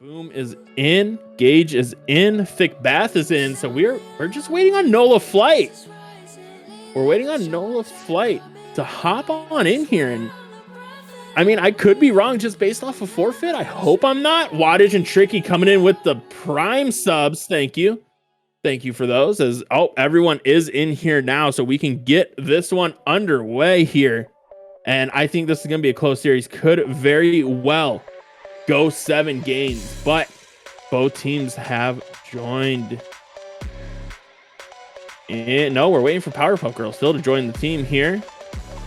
Boom is in, Gage is in, Thick Bath is in, so we're just waiting on Nola Flight. We're waiting on Nola Flight to hop on in here, and I mean, I could be wrong just based off of forfeit. I hope I'm not. Wattage and Tricky coming in with the prime subs. Thank you. Thank you for those. As everyone is in here now, so we can get this one underway here. And I think this is going to be a close series. Could very well go 7 games, but both teams have joined. And no, we're waiting for Powerpuff Girls still to join the team here.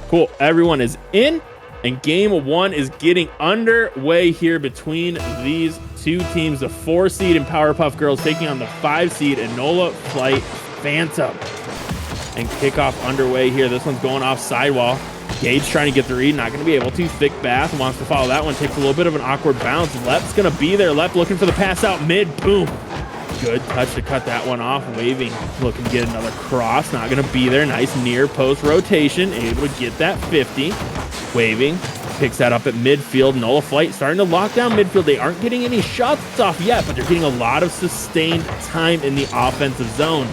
Cool. Everyone is in, and game 1 is getting underway here between these two teams. The 4 seed and Powerpuff Girls taking on the 5 seed and Nola Flight Phantom. And kickoff underway here. This one's going off sidewall. Gage trying to get the read, not going to be able to. Thick Bath wants to follow that one, takes a little bit of an awkward bounce. Lep's going to be there. Lep looking for the pass out mid. Boom. Good touch to cut that one off. Waving, looking to get another cross, not going to be there. Nice near post rotation, able to get that 50. Waving, picks that up at midfield. Nola Flight starting to lock down midfield. They aren't getting any shots off yet, but they're getting a lot of sustained time in the offensive zone.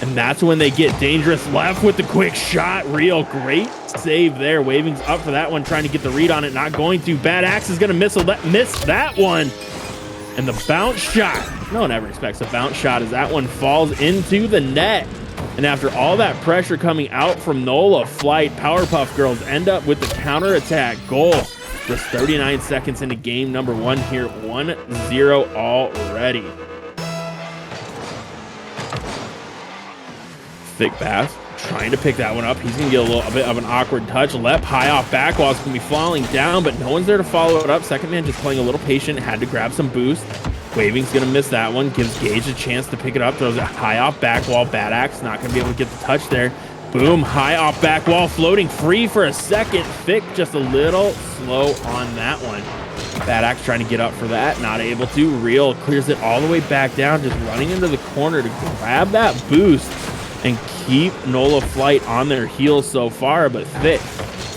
And that's when they get dangerous. Left with the quick shot. Real great save there. Waving's up for that one, trying to get the read on it. Not going to. Bad Axe is going to miss that one. And the bounce shot. No one ever expects a bounce shot as that one falls into the net. And after all that pressure coming out from Nola Flight, Powerpuff Girls end up with the counterattack goal. Just 39 seconds into game number 1 here. 1-0 already. Thick Bath trying to pick that one up. He's going to get a little bit of an awkward touch. Lep high off back while it's going to be falling down, but no one's there to follow it up. Second man just playing a little patient, had to grab some boost. Waving's going to miss that one. Gives Gage a chance to pick it up. Throws it high off back wall. Bad Axe not going to be able to get the touch there. Boom, high off back wall, floating free for a second. Thick just a little slow on that one. Bad Axe trying to get up for that, not able to. Real clears it all the way back down, just running into the corner to grab that boost and keep Nola Flight on their heels so far, but Thick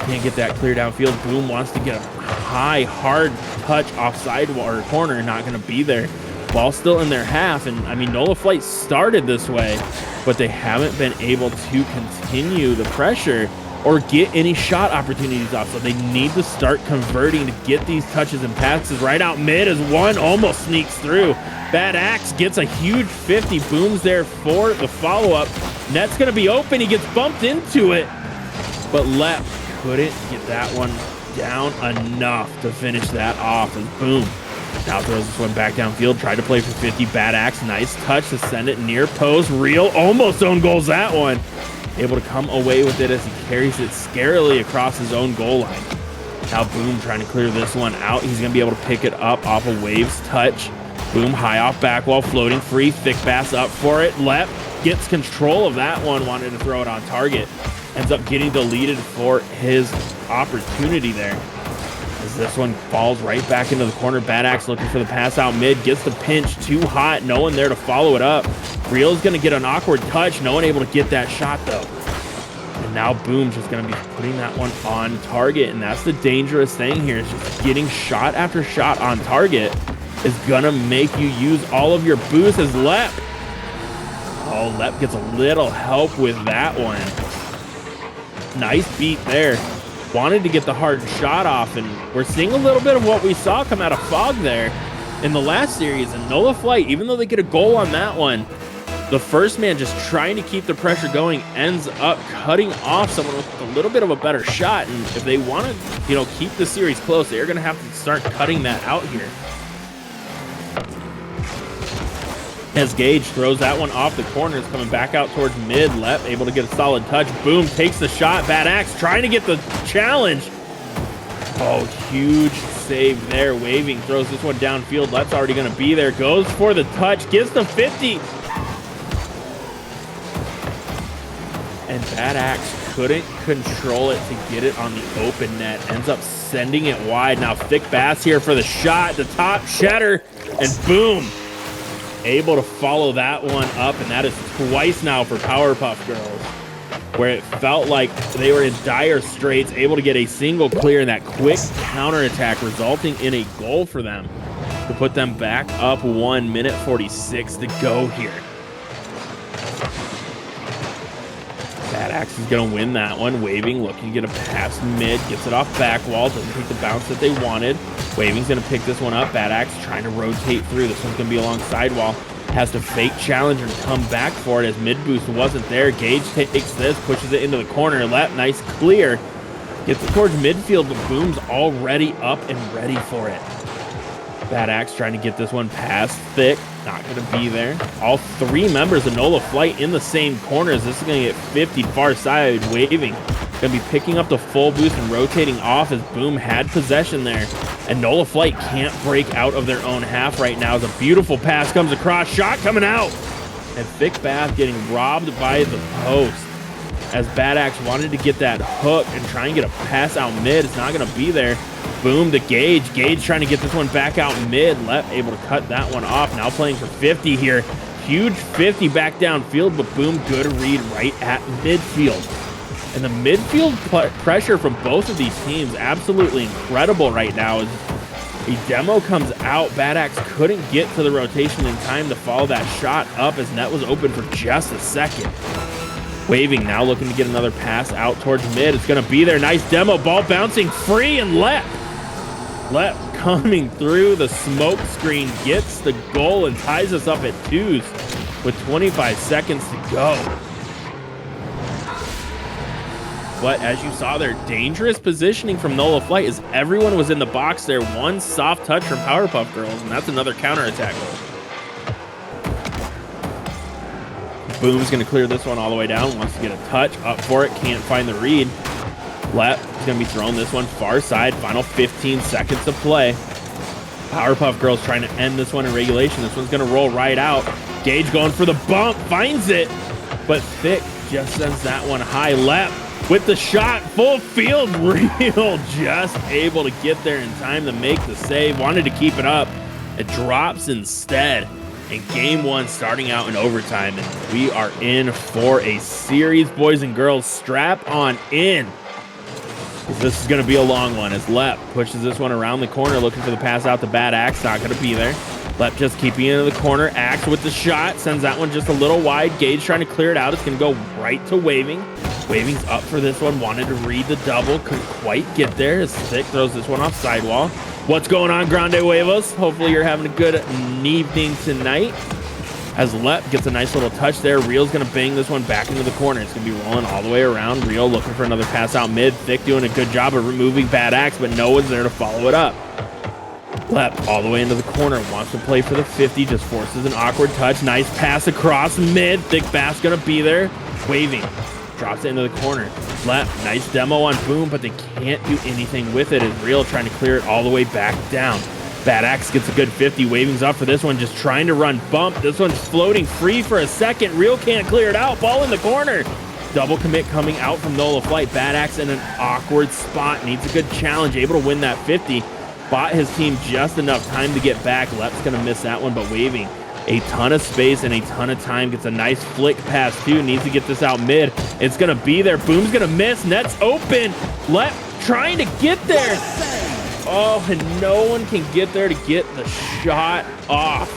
can't get that clear downfield. Boom wants to get a high, hard touch off sidewall or corner, not going to be there. Ball still in their half, and I mean, Nola Flight started this way, but they haven't been able to continue the pressure or get any shot opportunities off, so they need to start converting to get these touches and passes. Right out mid as one almost sneaks through. Bad Axe gets a huge 50, booms there for the follow-up. Net's going to be open. He gets bumped into it, but Lep couldn't get that one down enough to finish that off. And boom, now throws this one back downfield. Tried to play for 50. Bad Axe, nice touch to send it near post. Real almost own goals that one. Able to come away with it as he carries it scarily across his own goal line. Now Boom trying to clear this one out. He's going to be able to pick it up off a Waves touch. Boom, high off back wall, floating free. Thick Bass up for it. Lep gets control of that one, wanted to throw it on target. Ends up getting deleted for his opportunity there. As this one falls right back into the corner. Bad Axe looking for the pass out mid. Gets the pinch, too hot. No one there to follow it up. Real's going to get an awkward touch. No one able to get that shot, though. And now Boom's just going to be putting that one on target. And that's the dangerous thing here, is just getting shot after shot on target is going to make you use all of your boost as Lep. Oh, Lep gets a little help with that one. Nice beat there. Wanted to get the hard shot off, and we're seeing a little bit of what we saw come out of Fog there in the last series. And Nola Flight, even though they get a goal on that one, the first man just trying to keep the pressure going ends up cutting off someone with a little bit of a better shot. And if they want to, keep the series close, they're going to have to start cutting that out here. As Gage throws that one off the corner, it's coming back out towards mid. Lep able to get a solid touch. Boom takes the shot. Bad Axe trying to get the challenge. Oh, huge save there. Waving throws this one downfield. Lep's already going to be there. Goes for the touch. Gets the 50. And Bad Axe couldn't control it to get it on the open net. Ends up sending it wide. Now Thick Bass here for the shot. The top shatter. And boom. Able to follow that one up, and that is twice now for Powerpuff Girls, where it felt like they were in dire straits, able to get a single clear and that quick counterattack resulting in a goal for them. to put them back up 1 minute 46 to go here. Bad Axe is going to win that one. Waving, looking to get a pass mid, gets it off back wall, doesn't take the bounce that they wanted. Waving's going to pick this one up. Bad Axe trying to rotate through. This one's going to be along sidewall. Has to fake challenge and come back for it as mid boost wasn't there. Gage takes this, pushes it into the corner. Lep, nice clear. Gets it towards midfield, but Boom's already up and ready for it. Bad Axe trying to get this one past Thick. Not going to be there. All three members of Nola Flight in the same corners. This is going to get 50 far side. Waving. Going to be picking up the full boost and rotating off as Boom had possession there. And Nola Flight can't break out of their own half right now as a beautiful pass comes across. Shot coming out. And Thick Bath getting robbed by the post. As Bad Axe wanted to get that hook and try and get a pass out mid. It's not going to be there. Boom to Gage. Gage trying to get this one back out mid. Lep able to cut that one off. Now playing for 50 here. Huge 50 back downfield, but Boom, good read right at midfield. And the midfield pressure from both of these teams, absolutely incredible right now. As a demo comes out, Bad Axe couldn't get to the rotation in time to follow that shot up as net was open for just a second. Waving now looking to get another pass out towards mid. It's going to be there. Nice demo. Ball bouncing free and Lep coming through the smoke screen. Gets the goal and ties us up at 2s with 25 seconds to go. But as you saw there, dangerous positioning from Nola Flight as everyone was in the box there. One soft touch from Powerpuff Girls, and that's another counterattack goal. Boom's going to clear this one all the way down. Wants to get a touch up for it. Can't find the read. Lep is going to be throwing this one far side. Final 15 seconds to play. Powerpuff Girls trying to end this one in regulation. This one's going to roll right out. Gage going for the bump. Finds it. But Thick just sends that one high. Lep with the shot. Full field. Real just able to get there in time to make the save. Wanted to keep it up. It drops instead. And game one starting out in overtime, and we are in for a series. Boys and girls, strap on in, because this is going to be a long one as Lep pushes this one around the corner looking for the pass out to Bad Axe. Not going to be there. Lep just keeping it in the corner. Axe with the shot, sends that one just a little wide. Gage trying to clear it out. It's going to go right to Waving. Waving's up for this one. Wanted to read the double, couldn't quite get there as Thick throws this one off sidewall. What's going on, Grande Huevos? Hopefully you're having a good evening tonight. As Lep gets a nice little touch there, Real's going to bang this one back into the corner. It's going to be rolling all the way around. Real looking for another pass out mid. Thick doing a good job of removing Bad Axe, but no one's there to follow it up. Lep all the way into the corner. Wants to play for the 50. Just forces an awkward touch. Nice pass across mid. Thick Bass going to be there. Waving. Drops it into the corner. Lep, nice demo on Boom, but they can't do anything with it as Real trying to clear it all the way back down. Bad Axe gets a good 50. Waving's up for this one, just trying to run bump. This one's floating free for a second. Real can't clear it out. Ball in the corner. Double commit coming out from Nola Flight. Bad Axe in an awkward spot. Needs a good challenge. Able to win that 50. Bought his team just enough time to get back. Lep's going to miss that one, but Waving a ton of space and a ton of time. Gets a nice flick pass too. Needs to get this out mid. It's going to be there. Boom's going to miss. Net's open. Lep trying to get there. Oh, and no one can get there to get the shot off.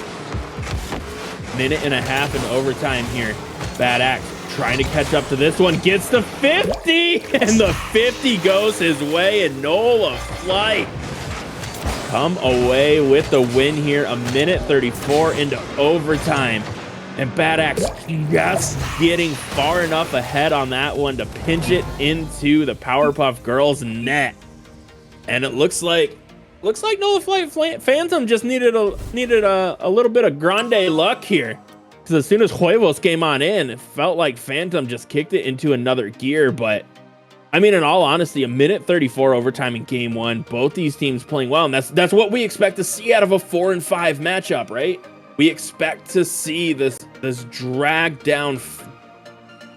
Minute and a half in overtime here. Bad Axe trying to catch up to this one. Gets the 50. And the 50 goes his way. And Nola Flight come away with the win here. A minute 34 into overtime. And Bad Axe just getting far enough ahead on that one to pinch it into the Powerpuff Girls net. And it looks like Nola Flight Phantom just needed a little bit of grande luck here. Because as soon as Huevos came on in, it felt like Phantom just kicked it into another gear. But I mean, in all honesty, a minute 34 overtime in game one. Both these teams playing well, and that's what we expect to see out of a 4-5 matchup, right? We expect to see this drag down,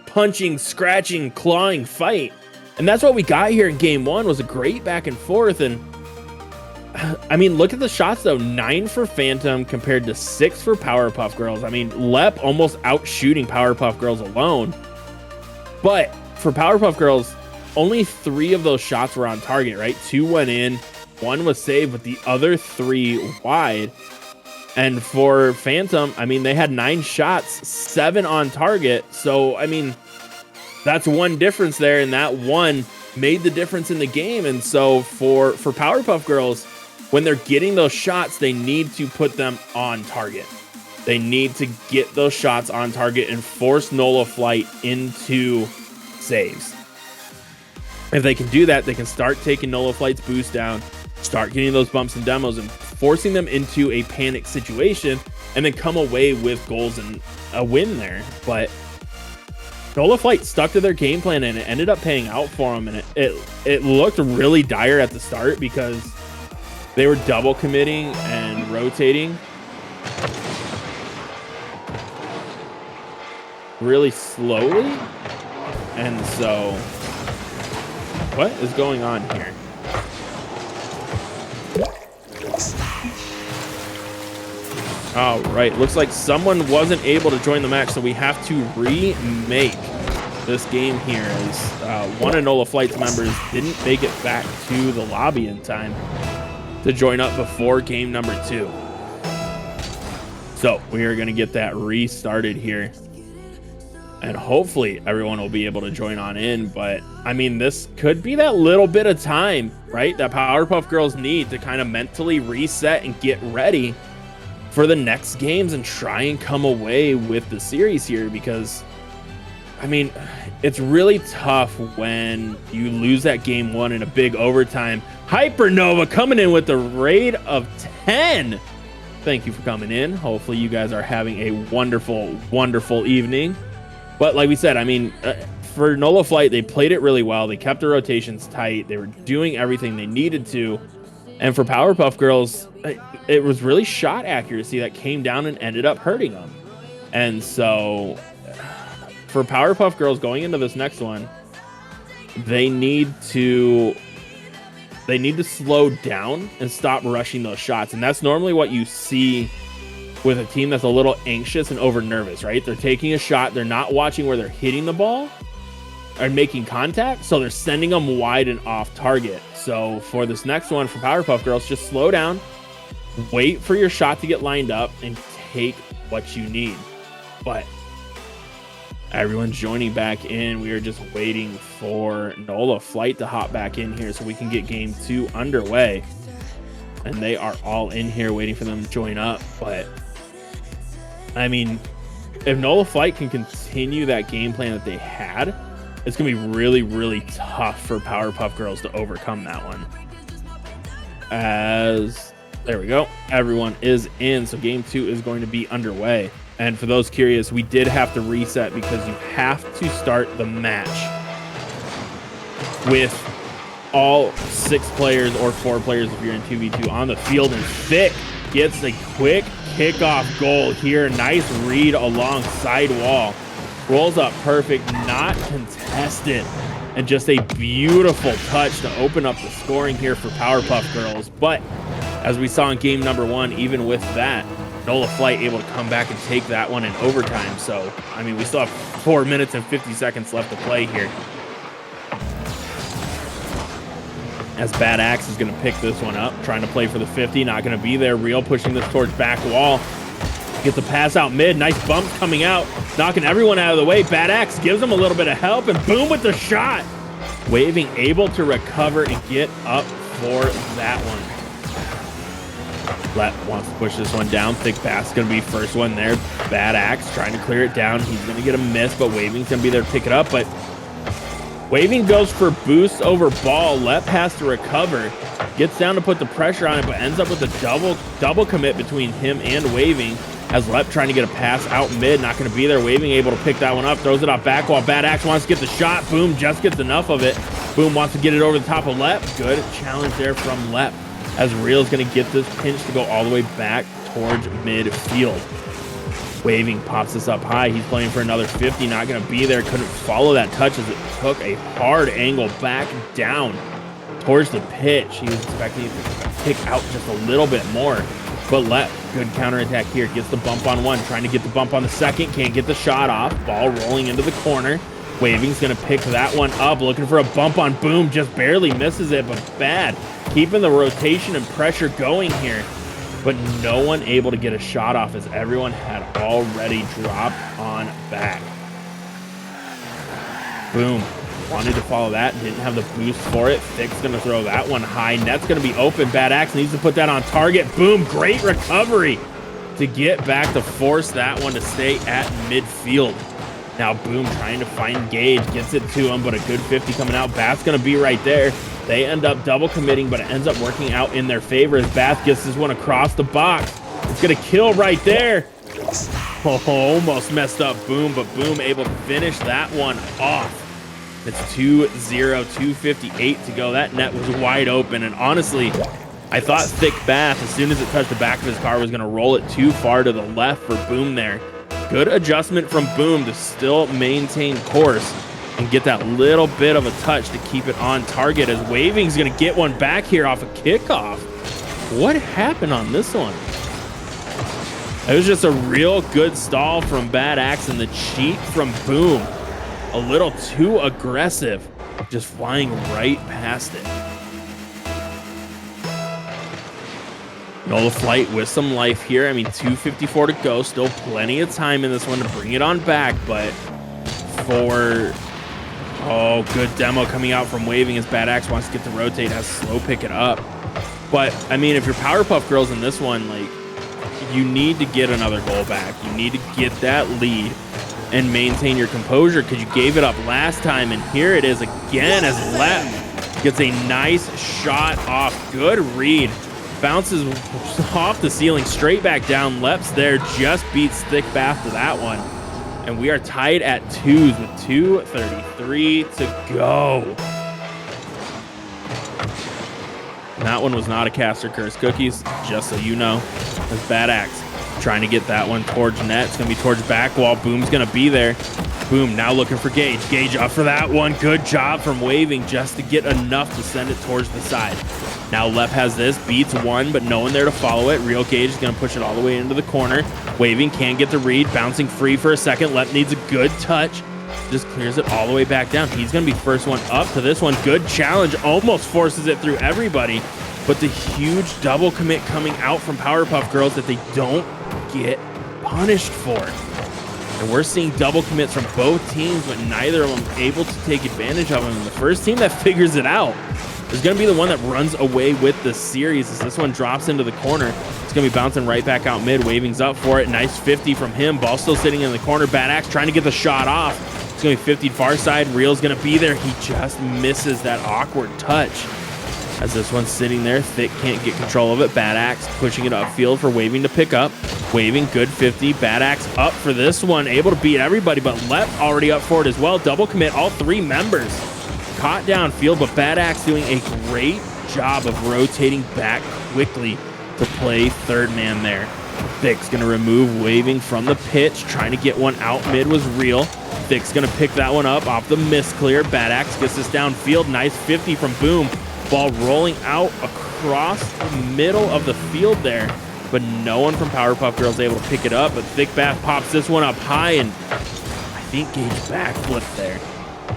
punching, scratching, clawing fight, and that's what we got here in game one. Was a great back and forth, and I mean, look at the shots though. 9 for Phantom compared to 6 for Powerpuff Girls. I mean, Lep almost out shooting Powerpuff Girls alone, but for Powerpuff Girls, only 3 of those shots were on target, right? 2 went in, one was saved, but the other 3 wide. And for Phantom, I mean, they had 9 shots, 7 on target. So, I mean, that's one difference there, and that one made the difference in the game. And so for Powerpuff Girls, when they're getting those shots, they need to put them on target. They need to get those shots on target and force Nola Flight into saves. If they can do that, they can start taking Nola Flight's boost down, start getting those bumps and demos and forcing them into a panic situation, and then come away with goals and a win there. But Nola Flight stuck to their game plan, and it ended up paying out for them. And it looked really dire at the start because they were double committing and rotating really slowly. And so, what is going on here? All right, looks like someone wasn't able to join the match, so we have to remake this game here as one of Nola Flight's members didn't make it back to the lobby in time to join up before game number 2. So we are going to get that restarted here, and hopefully everyone will be able to join on in. But I mean, this could be that little bit of time, right, that Powerpuff Girls need to kind of mentally reset and get ready for the next games and try and come away with the series here. Because I mean, it's really tough when you lose that game 1 in a big overtime. Hypernova coming in with the raid of 10. Thank you for coming in. Hopefully you guys are having a wonderful evening. But like we said, I mean, for Nola Flight, they played it really well. They kept their rotations tight. They were doing everything they needed to. And for Powerpuff Girls, it was really shot accuracy that came down and ended up hurting them. And so for Powerpuff Girls going into this next one, they need to slow down and stop rushing those shots. And that's normally what you see with a team that's a little anxious and over nervous, right? They're taking a shot. They're not watching where they're hitting the ball or making contact. So they're sending them wide and off target. So for this next one, for Powerpuff Girls, just slow down, wait for your shot to get lined up, and take what you need. But everyone's joining back in. We are just waiting for Nola Flight to hop back in here so we can get game 2 underway. And they are all in here waiting for them to join up. But I mean, if Nola Flight can continue that game plan that they had, it's going to be really tough for Powerpuff Girls to overcome that one. There we go. Everyone is in. So game 2 is going to be underway. And for those curious, we did have to reset because you have to start the match with all 6 players or 4 players if you're in 2v2 on the field. And Thick gets a quick kickoff goal here. Nice read along side wall. Rolls up perfect, not contested. And just a beautiful touch to open up the scoring here for Powerpuff Girls. But as we saw in game number 1, even with that, Nola Flight able to come back and take that one in overtime. So, I mean, we still have 4 minutes and 50 seconds left to play here. As Bad Axe is going to pick this one up, trying to play for the 50, not going to be there. Real pushing this towards back wall. Gets a pass out mid. Nice bump coming out, knocking everyone out of the way. Bad Axe gives him a little bit of help, and boom with the shot. Waving able to recover and get up for that one. Let wants to push this one down. Thick Bass going to be first one there. Bad Axe trying to clear it down. He's going to get a miss, but Waving's going to be there to pick it up. But Waving goes for boost over ball. Lep has to recover. Gets down to put the pressure on it, but ends up with a double commit between him and Waving. As Lep trying to get a pass out mid, not going to be there. Waving able to pick that one up, throws it off back wall. Bad Axe wants to get the shot. Boom just gets enough of it. Boom wants to get it over the top of Lep. Good challenge there from Lep. As Real's going to get this pinch to go all the way back towards midfield. Waving pops this up high. He's playing for another 50. Not going to be there. Couldn't follow that touch as it took a hard angle back down towards the pitch. He was expecting it to kick out just a little bit more. But good counterattack here. Gets the bump on one. Trying to get the bump on the second. Can't get the shot off. Ball rolling into the corner. Waving's gonna pick that one up, looking for a bump on Boom, just barely misses it, but bad. Keeping the rotation and pressure going here, but no one able to get a shot off as everyone had already dropped on back. Boom. Wanted to follow that, didn't have the boost for it. Thick's gonna throw that one high. Net's gonna be open. Bad Axe needs to put that on target. Boom, great recovery to get back to force that one to stay at midfield. Now Boom trying to find Gage, gets it to him, but a good 50 coming out. Bath's gonna be right there. They end up double committing, but it ends up working out in their favor as Bath gets this one across the box. It's gonna kill right there. Oh, almost messed up Boom, but Boom able to finish that one off. It's 2-0, 2:58 to go. That net was wide open, and honestly, I thought Thick Bath, as soon as it touched the back of his car, was going to roll it too far to the left for Boom there. Good adjustment from Boom to still maintain course and get that little bit of a touch to keep it on target, as Waving's going to get one back here off a kickoff. What happened on this one? It was just a real good stall from Bad Axe and the cheat from Boom. A little too aggressive, just flying right past it. Nola Flight with some life here. I mean, 2:54 to go. Still plenty of time in this one to bring it on back, but for... Oh, good demo coming out from Waving as Bad Axe wants to get the rotate, has slow pick it up. But, I mean, if you're Powerpuff Girls in this one, like, you need to get another goal back. You need to get that lead and maintain your composure, because you gave it up last time, and here it is again as Lep gets a nice shot off. Good read. Bounces off the ceiling straight back down. Lep's there, just beats Thick Bath to that one. And we are tied at 2s with 2:33 to go. And that one was not a Caster Curse Cookies, just so you know. That's Bad Axe trying to get that one towards net. It's going to be towards back wall. Boom's going to be there. Boom now looking for Gage. Gage up for that one. Good job from Waving just to get enough to send it towards the side. Now Lep has this, beats one, but no one there to follow it. Real Gage is going to push it all the way into the corner. Waving can't get the read, bouncing free for a second. Lep needs a good touch. Just clears it all the way back down. He's going to be first one up to this one. Good challenge. Almost forces it through everybody. But the huge double commit coming out from Powerpuff Girls that they don't get punished for. And we're seeing double commits from both teams, but neither of them able to take advantage of them. And the first team that figures it out is going to be the one that runs away with the series, as this one drops into the corner. It's going to be bouncing right back out mid. Waving's up for it. Nice 50 from him. Ball still sitting in the corner. Bad Axe trying to get the shot off. It's going to be 50 far side. Real's going to be there. He just misses that awkward touch. As this one's sitting there, Thick can't get control of it. Bad Axe pushing it upfield for Waving to pick up. Waving, good 50. Bad Axe up for this one. Able to beat everybody, but Lep already up for it as well. Double commit, all three members. Caught downfield, but Bad Axe doing a great job of rotating back quickly to play third man there. Thick's going to remove Waving from the pitch. Trying to get one out mid was Real. Thick's going to pick that one up off the misclear. Bad Axe gets this downfield. Nice 50 from Boom. Ball rolling out across the middle of the field there, but no one from Powerpuff Girls able to pick it up. But Thick Bath pops this one up high, and I think Gage backflipped there.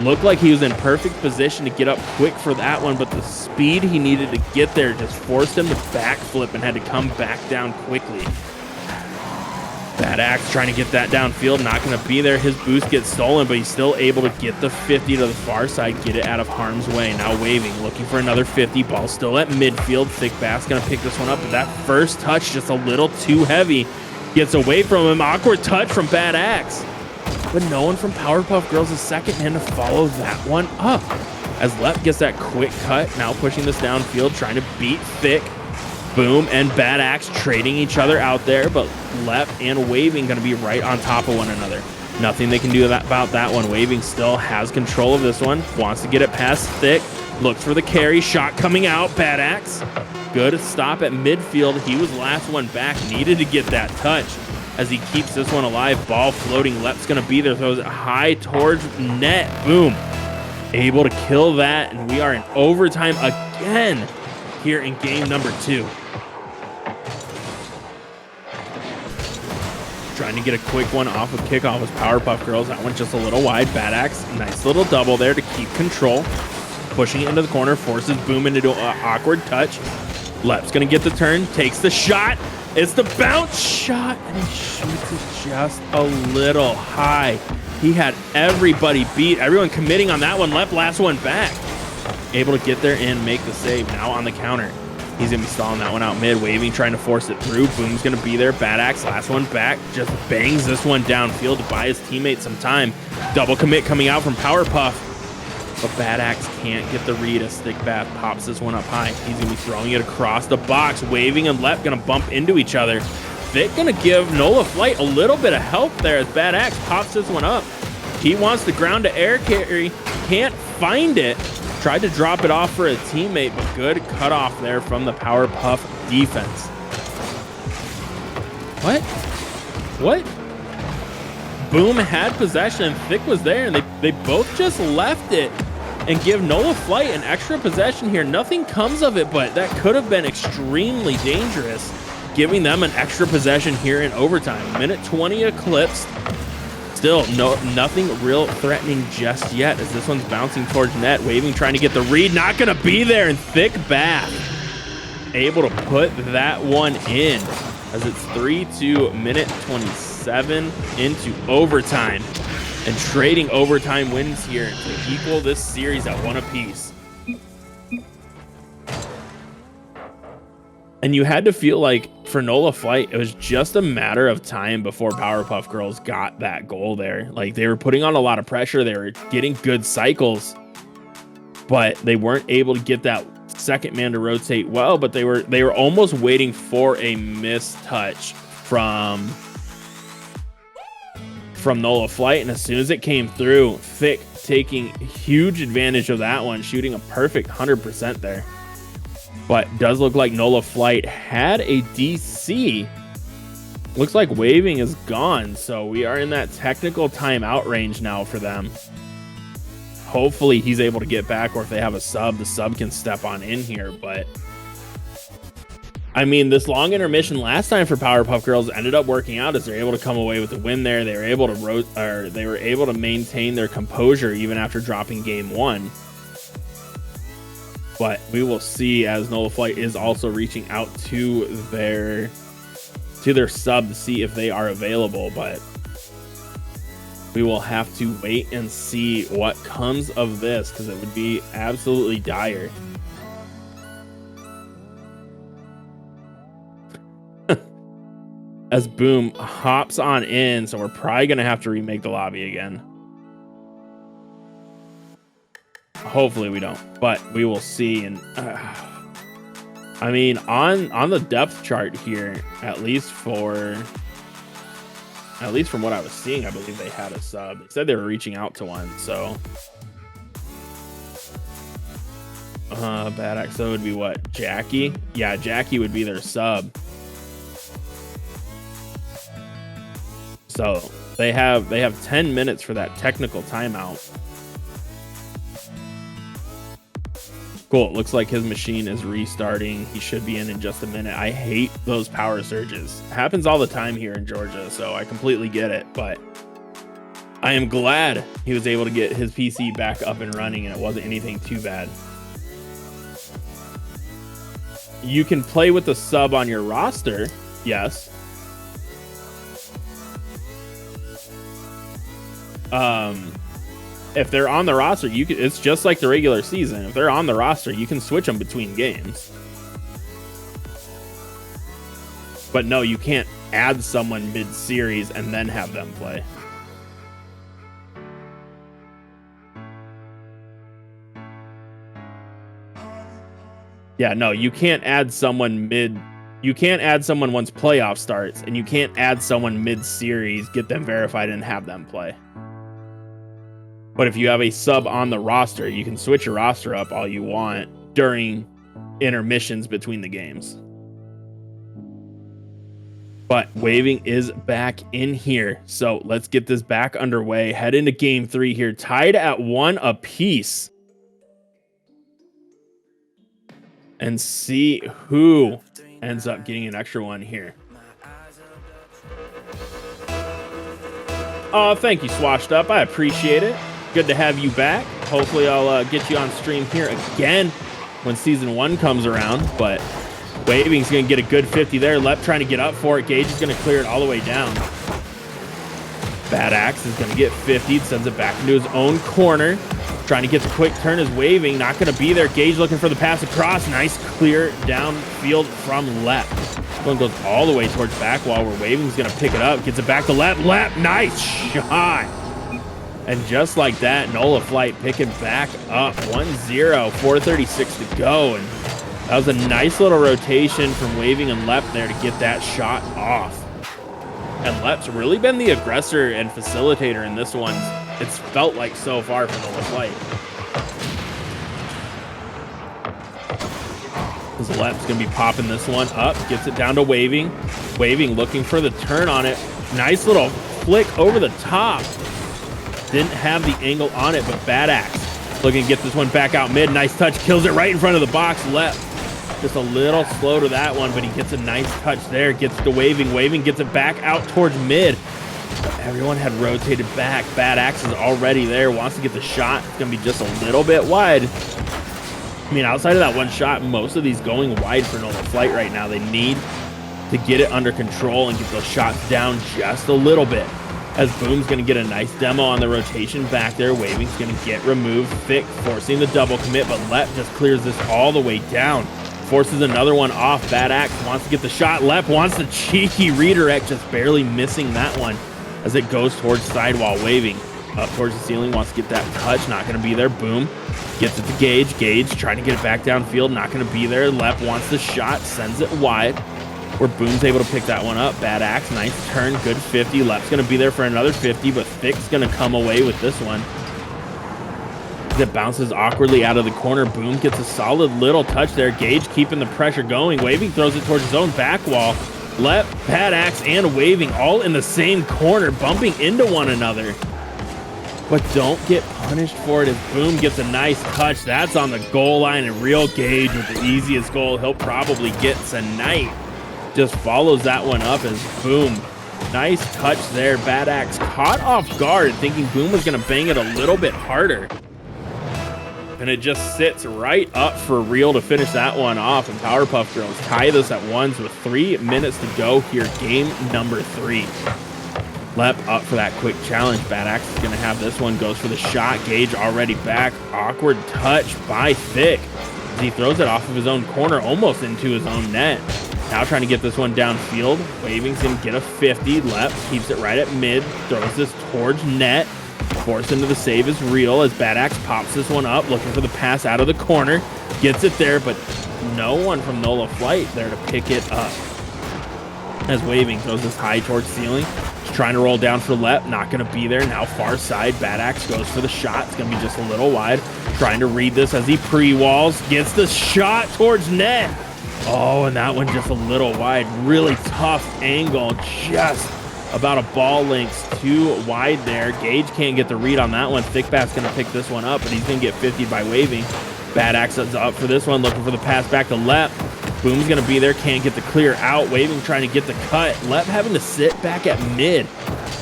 Looked like he was in perfect position to get up quick for that one, but the speed he needed to get there just forced him to backflip and had to come back down quickly. Bad Axe trying to get that downfield, not going to be there. His boost gets stolen, but he's still able to get the 50 to the far side, get it out of harm's way. Now Waving, looking for another 50. Ball still at midfield. Thick Bath's going to pick this one up, but that first touch just a little too heavy. Gets away from him. Awkward touch from Bad Axe. But no one from Powerpuff Girls is second man to follow that one up. As Lep gets that quick cut, now pushing this downfield, trying to beat Thick. Boom and Bad Axe trading each other out there, but Lep and Waving going to be right on top of one another. Nothing they can do about that one. Waving still has control of this one. Wants to get it past Thick. Looks for the carry. Shot coming out. Bad Axe. Good stop at midfield. He was last one back. Needed to get that touch as he keeps this one alive. Ball floating. Lep's going to be there. Throws it high towards net. Boom. Able to kill that, and we are in overtime again here in game number 2. trying to get a quick one off with kickoff with Powerpuff Girls. That one's just a little wide. Bad Axe, nice little double there to keep control. Pushing it into the corner, forces Boom into an awkward touch. Lep's gonna get the turn, takes the shot. It's the bounce shot, and he shoots it just a little high. He had everybody beat, everyone committing on that one. Lep last one back. Able to get there and make the save. Now on the counter. He's gonna be stalling that one out mid, waving, trying to force it through. Boom's gonna be there. Bad Axe, last one back. Just bangs this one downfield to buy his teammate some time. Double commit coming out from Powerpuff. But Bad Axe can't get the read as Stick Bath pops this one up high. He's gonna be throwing it across the box. Waving and Lep gonna bump into each other. Vic gonna give Nola Flight a little bit of help there as Bad Axe pops this one up. He wants the ground to air carry, can't find it. Tried to drop it off for a teammate, but good cutoff there from the Powerpuff defense. What? Boom had possession, Thick was there, and they both just left it and give Nola Flight an extra possession here. Nothing comes of it, but that could have been extremely dangerous, giving them an extra possession here in overtime. Minute 20 eclipsed. Still, nothing real threatening just yet as this one's bouncing towards net. Waving, trying to get the read. Not going to be there, and Thick Bath able to put that one in as it's 3-2, minute 27 into overtime. And trading overtime wins here to equal this series at one apiece. And you had to feel like for Nola Flight, it was just a matter of time before Powerpuff Girls got that goal there. Like, they were putting on a lot of pressure. They were getting good cycles, but they weren't able to get that second man to rotate well. But they were almost waiting for a missed touch from Nola Flight. And as soon as it came through, Thick taking huge advantage of that one, shooting a perfect 100% there. But does look like Nola Flight had a DC. Looks like Waving is gone, so we are in that technical timeout range now for them. Hopefully he's able to get back, or if they have a sub, the sub can step on in here. But I mean, this long intermission last time for Powerpuff Girls ended up working out as they're able to come away with the win there. They were able to maintain their composure even after dropping game one. But we will see, as Nola Flight is also reaching out to their sub to see if they are available. But we will have to wait and see what comes of this, because it would be absolutely dire. As Boom hops on in, so we're probably going to have to remake the lobby again. Hopefully we don't, but we will see. And I mean, on the depth chart here, at least from what I was seeing, I believe they had a sub. They said they were reaching out to one, so Bad Axe, so would be what, Jackie? Yeah, Jackie would be their sub. So they have 10 minutes for that technical timeout. Cool. It looks like his machine is restarting. He should be in just a minute. I hate those power surges. It happens all the time here in Georgia, so I completely get it. But I am glad he was able to get his PC back up and running, and it wasn't anything too bad. You can play with the sub on your roster. Yes. If they're on the roster, it's just like the regular season. If they're on the roster, you can switch them between games. But no, you can't add someone mid-series and then have them play. Yeah, no, you can't add someone you can't add someone once playoff starts, and you can't add someone mid-series, get them verified, and have them play. But if you have a sub on the roster, you can switch your roster up all you want during intermissions between the games. But Waving is back in here. So let's get this back underway. Head into game 3 here, tied at 1 apiece. And see who ends up getting an extra one here. Oh, thank you, Swashed Up. I appreciate it. Good to have you back. Hopefully I'll get you on stream here again when season 1 comes around. But Waving's going to get a good 50 there. Lep trying to get up for it. Gage is going to clear it all the way down. Bad Axe is going to get 50. Sends it back into his own corner. Trying to get the quick turn is Waving. Not going to be there. Gage looking for the pass across. Nice clear downfield from Lep. One goes all the way towards back wall where Waving's going to pick it up. Gets it back to Lep. Lep, nice shot. And just like that, Nola Flight picking back up 1-0, 4:36 to go. And that was a nice little rotation from Waving and Lep there to get that shot off. And Lep's really been the aggressor and facilitator in this one. It's felt like so far for Nola Flight. Lep's going to be popping this one up. Gets it down to Waving. Waving looking for the turn on it. Nice little flick over the top. Didn't have the angle on it, but Bad Axe looking to get this one back out mid. Nice touch. Kills it right in front of the box. Lep just a little slow to that one, but he gets a nice touch there. Gets to Waving. Waving gets it back out towards mid. But everyone had rotated back. Bad Axe is already there. Wants to get the shot. It's going to be just a little bit wide. I mean, outside of that one shot, most of these going wide for Nola Flight right now. They need to get it under control and get those shots down just a little bit. As Boom's going to get a nice demo on the rotation back there. Waving's going to get removed. Thick forcing the double commit, but Lep just clears this all the way down. Forces another one off. Bad Axe wants to get the shot. Lep wants the cheeky redirect, just barely missing that one as it goes towards sidewall. Waving up towards the ceiling, wants to get that touch. Not going to be there. Boom gets it to Gage. Gage trying to get it back downfield. Not going to be there. Lep wants the shot. Sends it wide. Where Boom's able to pick that one up. Bad Axe, nice turn, good 50. Lep's going to be there for another 50, but Thick's going to come away with this one. It bounces awkwardly out of the corner. Boom gets a solid little touch there. Gage keeping the pressure going. Waving throws it towards his own back wall. Lep, Bad Axe, and Waving all in the same corner, bumping into one another. But don't get punished for it as Boom gets a nice touch. That's on the goal line, and Real Gage with the easiest goal he'll probably get tonight. Just follows that one up as Boom. Nice touch there. Bad Axe caught off guard, thinking Boom was going to bang it a little bit harder. And it just sits right up for Real to finish that one off. And Powerpuff Girls tie this at ones with 3 minutes to go here. Game number 3. Lep up for that quick challenge. Bad Axe is going to have this one. Goes for the shot. Gage already back. Awkward touch by Thick. As he throws it off of his own corner, almost into his own net. Now trying to get this one downfield. Waving's going to get a 50. Lep keeps it right at mid. Throws this towards net. Forced into the save is Real as Bad Axe pops this one up. Looking for the pass out of the corner. Gets it there, but no one from Nola Flight there to pick it up. As Waving throws this high towards ceiling. He's trying to roll down for Lep. Not going to be there. Now far side. Bad Axe goes for the shot. It's going to be just a little wide. Trying to read this as he pre-walls. Gets the shot towards net. Oh, and that one just a little wide. Really tough angle. Just about a ball length too wide there. Gage can't get the read on that one. Thickbat's going to pick this one up, but he's going to get 50 by Waving. Bad Axe is up for this one. Looking for the pass back to Lep. Boom's going to be there. Can't get the clear out. Waving trying to get the cut. Lep having to sit back at mid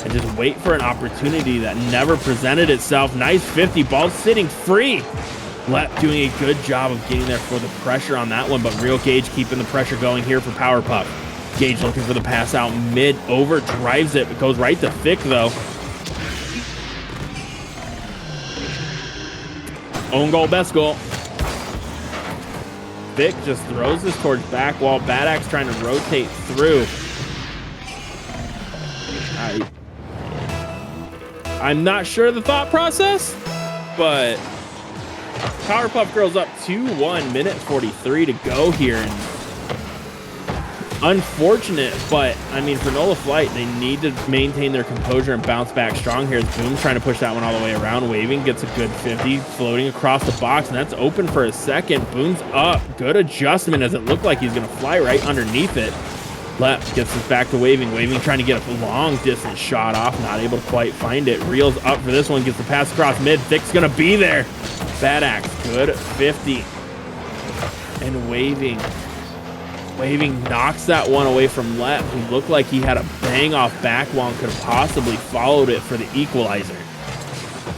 and just wait for an opportunity that never presented itself. Nice 50. Ball sitting free. Lep doing a good job of getting there for the pressure on that one, but Real Gage keeping the pressure going here for Powerpuff. Gage looking for the pass out mid, over, drives it, but goes right to Thick though. Own goal, best goal. Thick just throws this towards back wall. Bad Axe trying to rotate through. I'm not sure the thought process, but Powerpuff Girls up 2-1, minute 43 to go here. And unfortunate, but I mean, for Nola Flight, they need to maintain their composure and bounce back strong here. As Boom's trying to push that one all the way around. Waving gets a good 50, floating across the box, and that's open for a second. Boom's up. Good adjustment as it looked like he's going to fly right underneath it. Lep gets this back to Waving. Waving trying to get a long distance shot off, not able to quite find it. Reel's up for this one, gets the pass across mid. Thick's going to be there. Bad Axe, good 50. And Waving Waving knocks that one away from Lep, who looked like he had a bang off back wall and could have possibly followed it for the equalizer.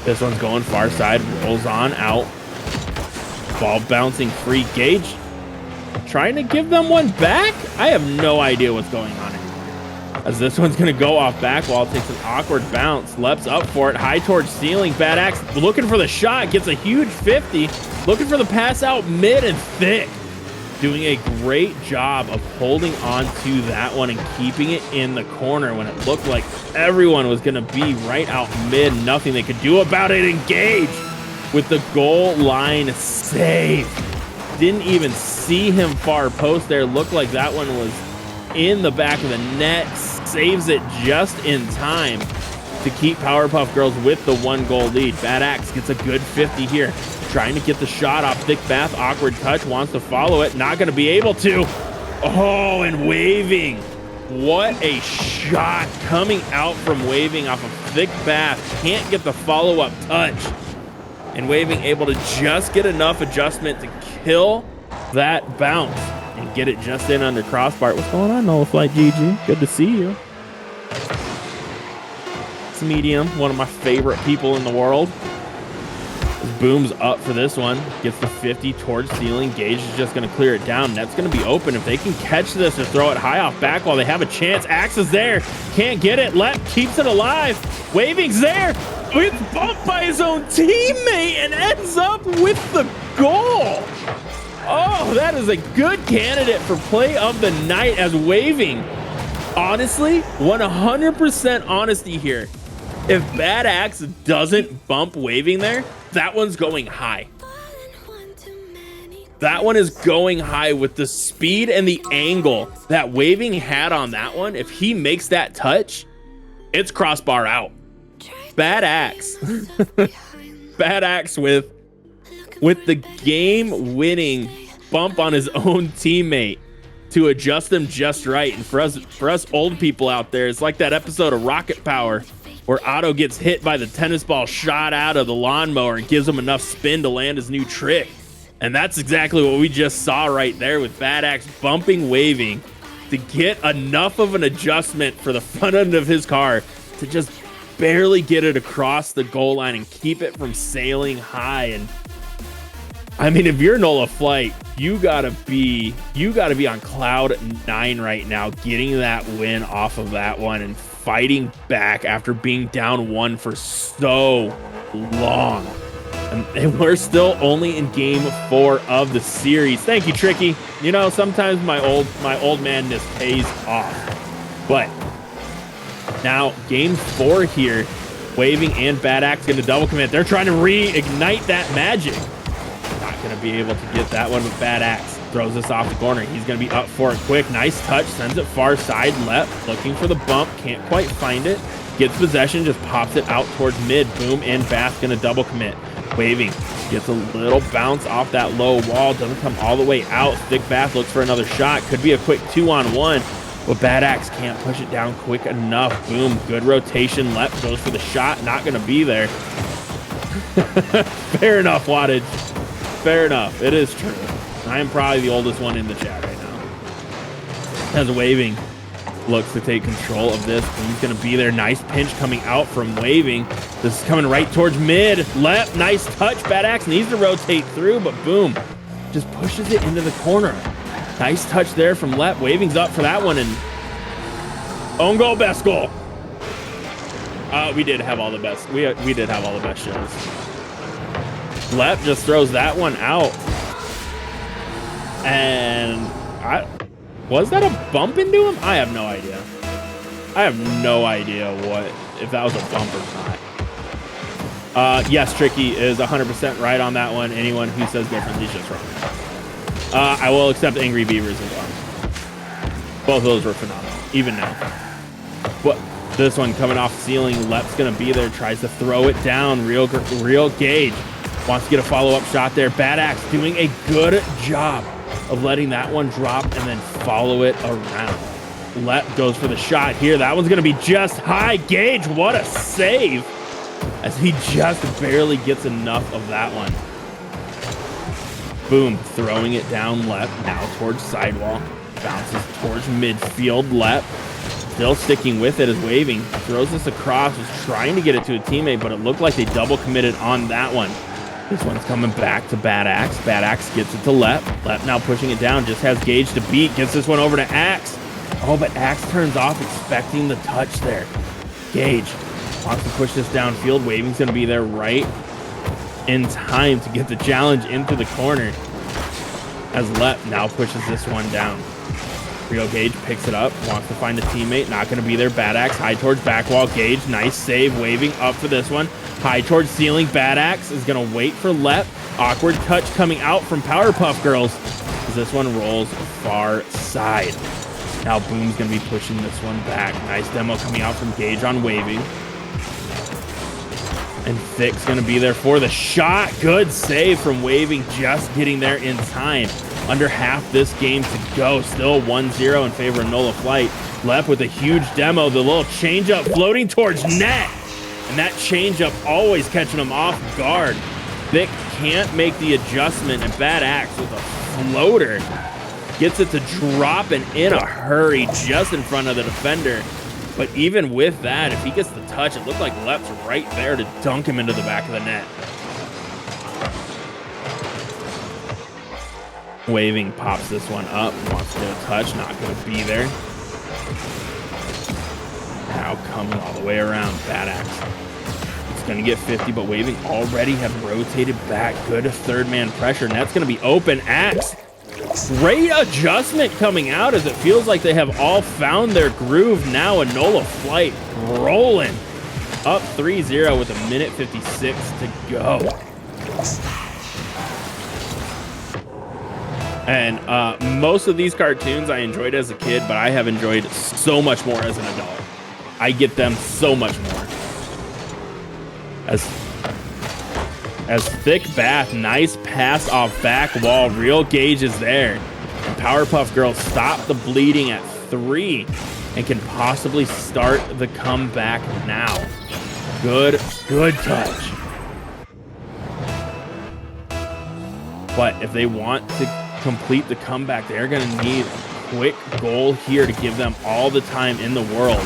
This one's going far side, rolls on out. Ball bouncing free. Gage trying to give them one back. I have no idea what's going on anymore. As this one's going to go off back wall, takes an awkward bounce. Lep's up for it, high towards ceiling. Bad Axe looking for the shot, gets a huge 50. Looking for the pass out mid and thick. Doing a great job of holding on to that one and keeping it in the corner when it looked like everyone was going to be right out mid. Nothing they could do about it. Engage with the goal line save. Didn't even see him far post there. Looked like that one was in the back of the net. Saves it just in time to keep Powerpuff Girls with the 1-goal lead. Bad Axe gets a good 50 here. Trying to get the shot off Thick Bath. Awkward touch. Wants to follow it. Not going to be able to. Oh, and Waving. What a shot coming out from Waving off of Thick Bath. Can't get the follow-up touch. And Waving able to just get enough adjustment to kill that bounce and get it just in under crossbar. What's going on, Nola Flight GG? Good to see you. It's Medium, one of my favorite people in the world. Booms up for this one. Gets the 50 towards ceiling. Gage is just going to clear it down. Net's going to be open. If they can catch this or throw it high off back while they have a chance. Axe is there. Can't get it. Lep keeps it alive. Waving's there. It's bumped by his own teammate and ends up with the goal. Oh, that is a good candidate for play of the night as Waving. Honestly, 100% honesty here. If Bad Axe doesn't bump Waving there, that one's going high. That one is going high with the speed and the angle that Waving had on that one. If he makes that touch, it's crossbar out. Bad Axe. Bad Axe with the game-winning bump on his own teammate to adjust them just right. And for us old people out there, it's like that episode of Rocket Power where Otto gets hit by the tennis ball shot out of the lawnmower and gives him enough spin to land his new trick. And that's exactly what we just saw right there with Bad Axe bumping Waving to get enough of an adjustment for the front end of his car to just barely get it across the goal line and keep it from sailing high. And I mean, if you're Nola Flight, you gotta be on cloud 9 right now, getting that win off of that one and fighting back after being down 1 for so long. And we're still only in game 4 of the series. Thank you, Tricky. You know, sometimes my old manness pays off. But now game 4 here, Waving and Bad Axe gonna double commit. They're trying to reignite that magic. Not gonna be able to get that one with Bad Axe. Throws this off the corner. He's going to be up for it quick. Nice touch. Sends it far side left. Looking for the bump. Can't quite find it. Gets possession. Just pops it out towards mid. Boom and Bath going to double commit. Waving. Gets a little bounce off that low wall. Doesn't come all the way out. Thick Bath looks for another shot. Could be a quick 2-on-1. But Bad Axe can't push it down quick enough. Boom. Good rotation. Lep goes for the shot. Not going to be there. Fair enough, Wattage. Fair enough. It is true. I am probably the oldest one in the chat right now. As Waving looks to take control of this. He's going to be there. Nice pinch coming out from Waving. This is coming right towards mid. Left. Nice touch. Bad Axe needs to rotate through, but boom. Just pushes it into the corner. Nice touch there from Lep. Waving's up for that one. And own goal, best goal. We did have all the best. We did have all the best shows. Lep just throws that one out. And was that a bump into him? I have no idea. I have no idea if that was a bump or not. Yes, Tricky is 100% right on that one. Anyone who says differently is just wrong. I will accept Angry Beavers as well. Both of those were phenomenal, even now. But this one coming off ceiling, Lep's gonna be there, tries to throw it down. Real Gage wants to get a follow-up shot there. Bad Axe doing a good job of letting that one drop and then follow it around. Lep goes for the shot here. That one's going to be just high. Gage, what a save, as he just barely gets enough of that one. Boom, throwing it down left now towards sidewall. Bounces towards midfield. Lep still sticking with it as Waving throws this across. Was trying to get it to a teammate, but it looked like they double committed on that one. This one's coming back to Bad Axe. Bad Axe gets it to Lep. Lep now pushing it down. Just has Gage to beat. Gets this one over to Axe. Oh, but Axe turns off, expecting the touch there. Gage wants to push this downfield. Waving's going to be there right in time to get the challenge into the corner. As Lep now pushes this one down. Real Gage picks it up. Wants to find a teammate. Not going to be there. Bad Axe high towards back wall. Gage, nice save. Waving up for this one. High towards ceiling. Bad Axe is going to wait for Lep. Awkward touch coming out from Powerpuff Girls as this one rolls far side. Now Boom's going to be pushing this one back. Nice demo coming out from Gage on Waving. And Thick's going to be there for the shot. Good save from Waving, just getting there in time. Under half this game to go. Still 1-0 in favor of Nola Flight. Lep with a huge demo. The little changeup floating towards net. And that changeup always catching him off guard. Thick can't make the adjustment, and Bad Axe with a floater gets it to drop and in a hurry just in front of the defender. But even with that, if he gets the touch, it looked like Lep's right there to dunk him into the back of the net. Waving pops this one up, wants to get a touch, not going to be there. Now coming all the way around, Bad Axe. It's going to get 50, but Waving already have rotated back. Good third man pressure, and that's going to be open. Axe, great adjustment coming out as it feels like they have all found their groove now, and Nola Flight rolling up 3-0 with 1:56 to go. And most of these cartoons I enjoyed as a kid, but I have enjoyed so much more as an adult. I get them so much more. As Thick Bath, nice pass off back wall. Real Gage is there. And Powerpuff Girls stop the bleeding at 3 and can possibly start the comeback now. Good touch. But if they want to complete the comeback, they're going to need a quick goal here to give them all the time in the world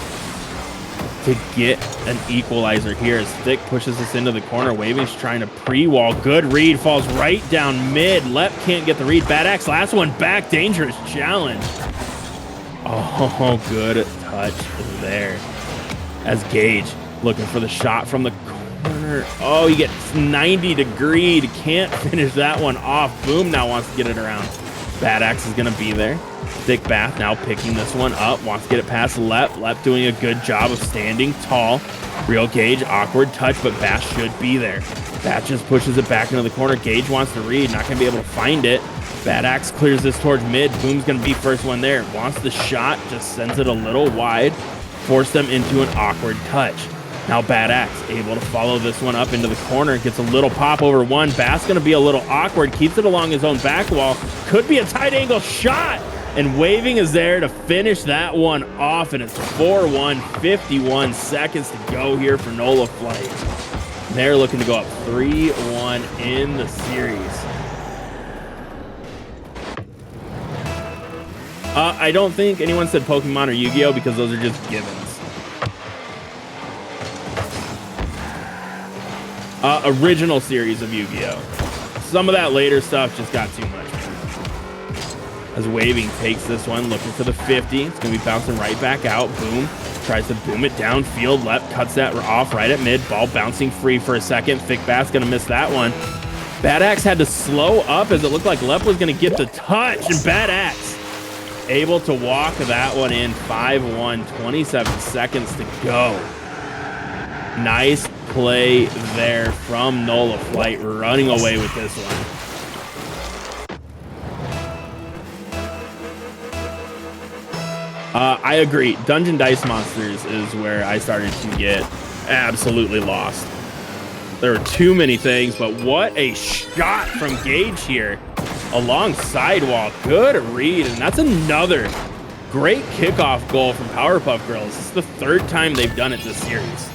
to get an equalizer here. As Thick pushes this into the corner. Waving's trying to pre-wall. Good read, falls right down mid. Lep can't get the read. Bad Axe, last one back. Dangerous challenge. Oh, good touch there. As Gage looking for the shot from the corner. Oh, he gets 90 degreed. Can't finish that one off. Boom now wants to get it around. Bad Axe is going to be there. Thick Bath now picking this one up. Wants to get it past Lep. Lep doing a good job of standing tall. Real Gage, awkward touch, but Bath should be there. Bath just pushes it back into the corner. Gage wants to read. Not going to be able to find it. Bad Axe clears this towards mid. Boom's going to be first one there. Wants the shot. Just sends it a little wide. Force them into an awkward touch. Now Bad Axe able to follow this one up into the corner. Gets a little pop over one. Bath's going to be a little awkward. Keeps it along his own back wall. Could be a tight angle shot. And Waving is there to finish that one off. And it's 4-1, 51 seconds to go here for Nola Flight. They're looking to go up 3-1 in the series. I don't think anyone said Pokemon or Yu-Gi-Oh! Because those are just givens. Original series of Yu-Gi-Oh! Some of that later stuff just got too much. As Waving takes this one, looking for the 50. It's going to be bouncing right back out. Boom. Tries to boom it downfield. Lep cuts that off right at mid. Ball bouncing free for a second. Thick Bath's going to miss that one. Bad Axe had to slow up as it looked like Lep was going to get the touch. And Bad Axe able to walk that one in. 5-1, 27 seconds to go. Nice play there from Nola Flight, running away with this one. I agree. Dungeon Dice Monsters is where I started to get absolutely lost. There were too many things, but what a shot from Gage here along sidewall. Good read, and that's another great kickoff goal from Powerpuff Girls. This is the third time they've done it this series.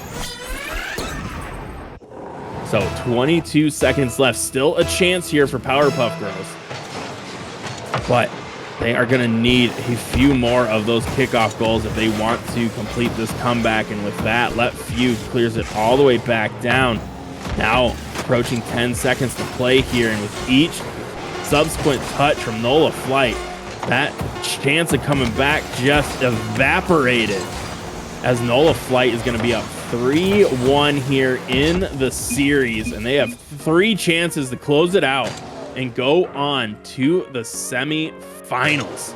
So 22 seconds left. Still a chance here for Powerpuff Girls. But They are going to need a few more of those kickoff goals if they want to complete this comeback. And with that, Let Few clears it all the way back down. Now approaching 10 seconds to play here. And with each subsequent touch from Nola Flight, that chance of coming back just evaporated, as Nola Flight is going to be up 3-1 here in the series. And they have 3 chances to close it out and go on to the semi-finals.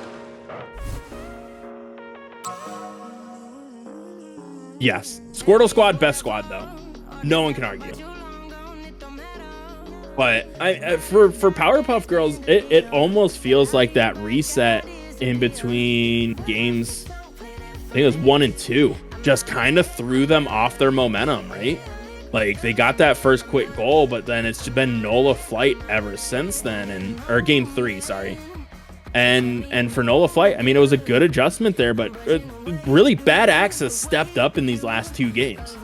Yes, Squirtle Squad, best squad though. No one can argue. But for Powerpuff Girls, it almost feels like that reset in between games. I think it was 1 and 2. Just kind of threw them off their momentum, right? Like, they got that first quick goal, but then it's been Nola Flight ever since then, or game 3, sorry. And for Nola Flight, I mean, it was a good adjustment there, but really Bad Axe has stepped up in these last 2 games.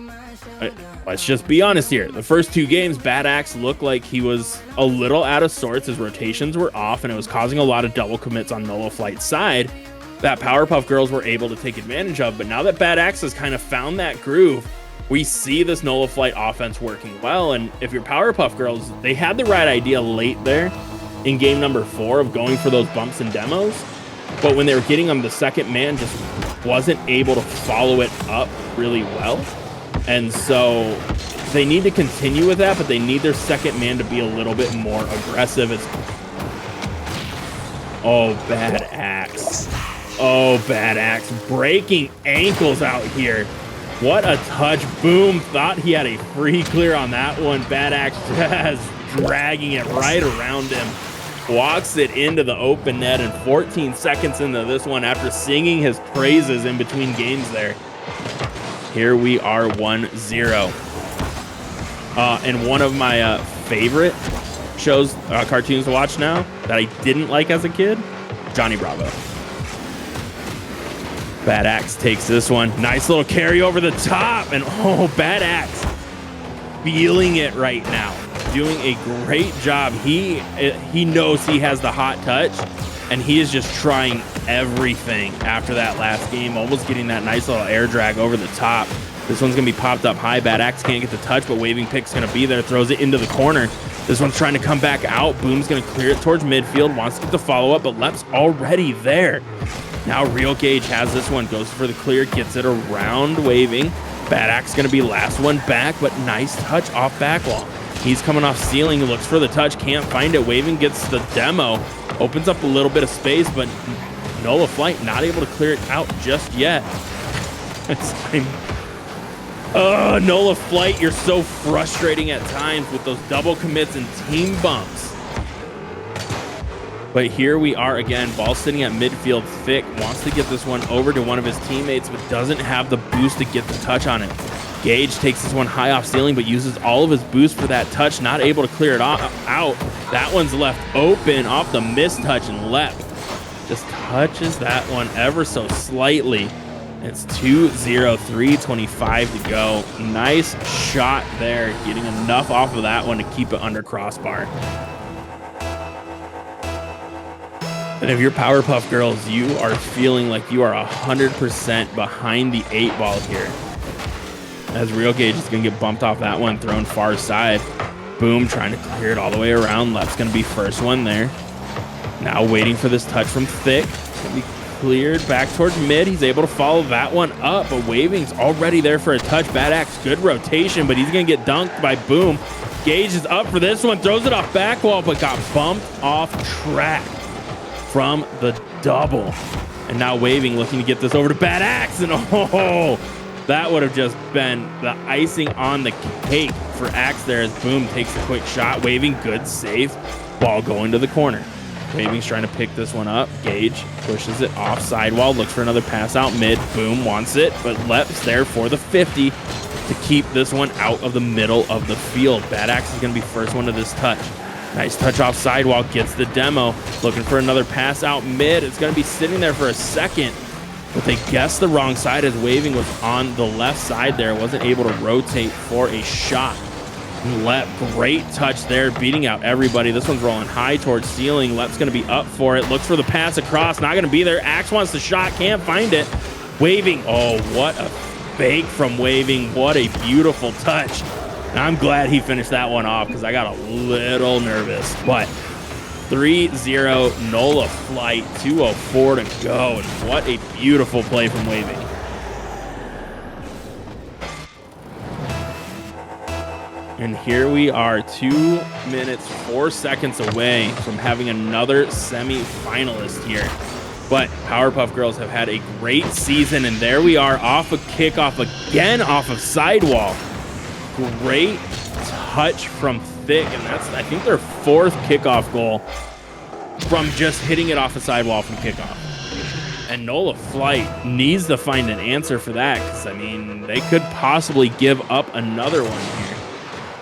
Let's just be honest here. The first 2 games, Bad Axe looked like he was a little out of sorts. His rotations were off, and it was causing a lot of double commits on Nola Flight's side that Powerpuff Girls were able to take advantage of. But now that Bad Axe has kind of found that groove, we see this Nola Flight offense working well. And if you're Powerpuff Girls, they had the right idea late there in game number 4 of going for those bumps and demos. But when they were getting them, the second man just wasn't able to follow it up really well. And so they need to continue with that, but they need their second man to be a little bit more aggressive. Oh, Bad Axe. Oh, Bad Axe. Breaking ankles out here. What a touch. Boom. Thought he had a free clear on that one. Bad Axe just dragging it right around him. Walks it into the open net, and 14 seconds into this one, after singing his praises in between games there, here we are 1-0. And one of my favorite shows, cartoons to watch now that I didn't like as a kid, Johnny Bravo. Bad Axe takes this one. Nice little carry over the top. And oh, Bad Axe feeling it right now. Doing a great job. He knows he has the hot touch, and he is just trying everything after that last game, almost getting that nice little air drag over the top. This one's going to be popped up high. Bad Axe can't get the touch, but Waving Pick's going to be there. Throws it into the corner. This one's trying to come back out. Boom's going to clear it towards midfield. Wants to get the follow-up, but Lep's already there. Now Real Gage has this one. Goes for the clear. Gets it around Waving. Bad Axe going to be last one back, but nice touch off back wall. He's coming off ceiling. He looks for the touch. Can't find it. Waving gets the demo. Opens up a little bit of space, but Nola Flight not able to clear it out just yet. Nola Flight, you're so frustrating at times with those double commits and team bumps. But here we are again. Ball sitting at midfield. Thick wants to get this one over to one of his teammates, but doesn't have the boost to get the touch on it. Gage takes this one high off ceiling, but uses all of his boost for that touch. Not able to clear it out. That one's left open off the missed touch, and Lep just touches that one ever so slightly. It's 2-0, 3:25 to go. Nice shot there, getting enough off of that one to keep it under crossbar. And if you're Powerpuff Girls, you are feeling like you are 100% behind the 8 ball here. As Real Gage is going to get bumped off that one, thrown far side. Boom, trying to clear it all the way around. Left's going to be first one there. Now waiting for this touch from Thick. It's going to be cleared back towards mid. He's able to follow that one up, but Waving's already there for a touch. Bad Axe, good rotation, but he's going to get dunked by Boom. Gage is up for this one, throws it off back wall, but got bumped off track from the double. And now Waving looking to get this over to Bad Axe, and oh, that would have just been the icing on the cake for Axe there as Boom takes a quick shot. Waving, good save. Ball going to the corner. Waving's trying to pick this one up. Gage pushes it off sidewall, looks for another pass out mid. Boom wants it, but Lep's there for the 50 to keep this one out of the middle of the field. Bad Axe is going to be first one to this touch. Nice touch off sidewall, gets the demo. Looking for another pass out mid. It's going to be sitting there for a second, but they guessed the wrong side as Waving was on the left side there. Wasn't able to rotate for a shot. Lep, great touch there, beating out everybody. This one's rolling high towards ceiling. Lep's going to be up for it. Looks for the pass across. Not going to be there. Axe wants the shot. Can't find it. Waving. Oh, what a fake from Waving. What a beautiful touch. And I'm glad he finished that one off because I got a little nervous. But 3-0 Nola Flight, 2:04 to go. And what a beautiful play from Waving. And here we are, 2 minutes, 4 seconds away from having another semi-finalist here. But Powerpuff Girls have had a great season, and there we are off a kickoff again off of sidewall. Great touch from Thick, and that's, I think, their 4th kickoff goal from just hitting it off a sidewall from kickoff. And Nola Flight needs to find an answer for that, because, I mean, they could possibly give up another one here.